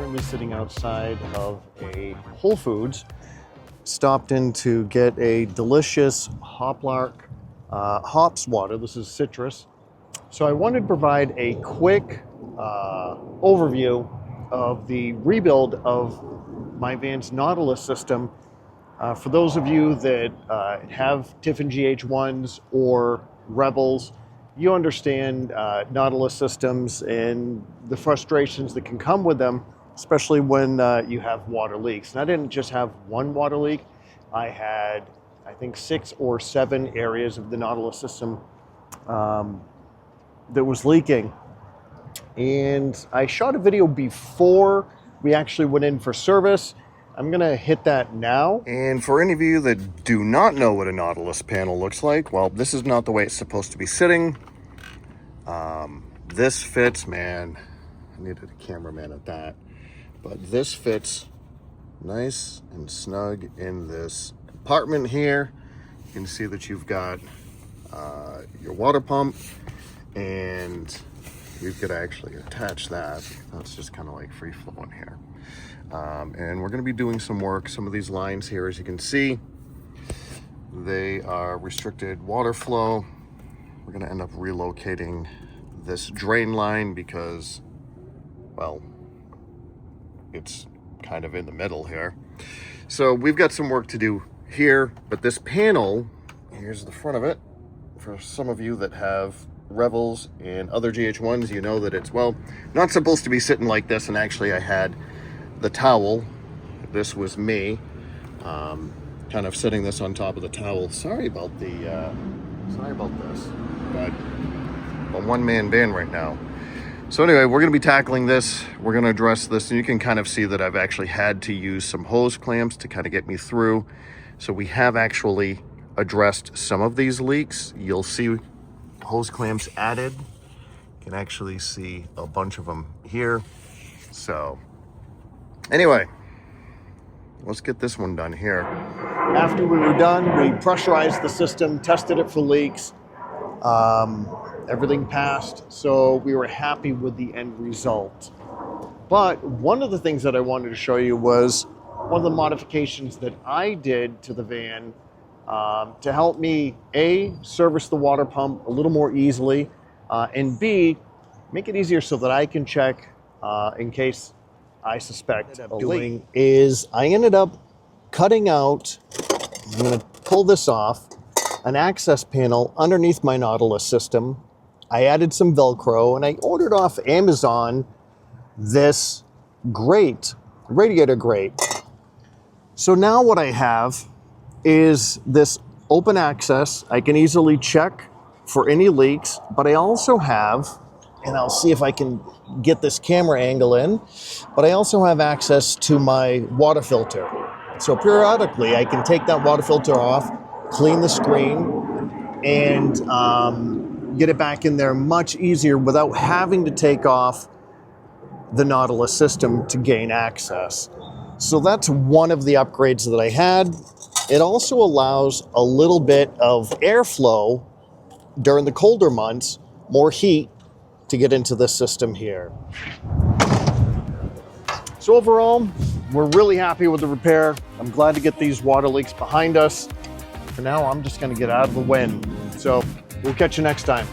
currently sitting outside of a Whole Foods. Stopped in to get a delicious Hoplark hops water. This is citrus. So I wanted to provide a quick overview of the rebuild of my van's Nautilus system. For those of you that have Tiffin GH1s or Rebels, you understand Nautilus systems and the frustrations that can come with them, especially when you have water leaks. And I didn't just have one water leak. I had, I think, 6 or 7 areas of the Nautilus system that was leaking. And I shot a video before we actually went in for service. I'm gonna hit that now. And for any of you that do not know what a Nautilus panel looks like, well, this is not the way it's supposed to be sitting. This fits, man, I needed a cameraman at that, but this fits nice and snug in this compartment here. You can see that you've got your water pump, and we could actually attach that. That's just kind of like free flowing here. And we're going to be doing some work. Some of these lines here, as you can see, they are restricted water flow. We're going to end up relocating this drain line because, well, it's kind of in the middle here. So we've got some work to do here, but this panel, here's the front of it. For some of you that have Revels and other GH1s, you know that it's, well, not supposed to be sitting like this. And actually I had the towel, this was me, kind of sitting this on top of the towel. Sorry about this, but I'm a one-man band right now. So anyway, we're going to be tackling this. We're going to address this, and you can kind of see that I've actually had to use some hose clamps to kind of get me through. So we have actually addressed some of these leaks. You'll see hose clamps added. You can actually see a bunch of them here. So anyway, let's get this one done here. After we were done, we pressurized the system, tested it for leaks. Everything passed, so we were happy with the end result. But one of the things that I wanted to show you was one of the modifications that I did to the van to help me, A, service the water pump a little more easily, and B, make it easier so that I can check in case I suspect a leak. I ended up cutting out, I'm gonna pull this off, an access panel underneath my Nautilus system. I added some Velcro, and I ordered off Amazon this grate, radiator grate. So now what I have is this open access. I can easily check for any leaks, but I also have, and I'll see if I can get this camera angle in, but I also have access to my water filter. So periodically I can take that water filter off, clean the screen, and get it back in there much easier without having to take off the Nautilus system to gain access. So that's one of the upgrades that I had. It also allows a little bit of airflow during the colder months, more heat to get into this system here. So overall, we're really happy with the repair. I'm glad to get these water leaks behind us. For now, I'm just gonna get out of the wind. So we'll catch you next time.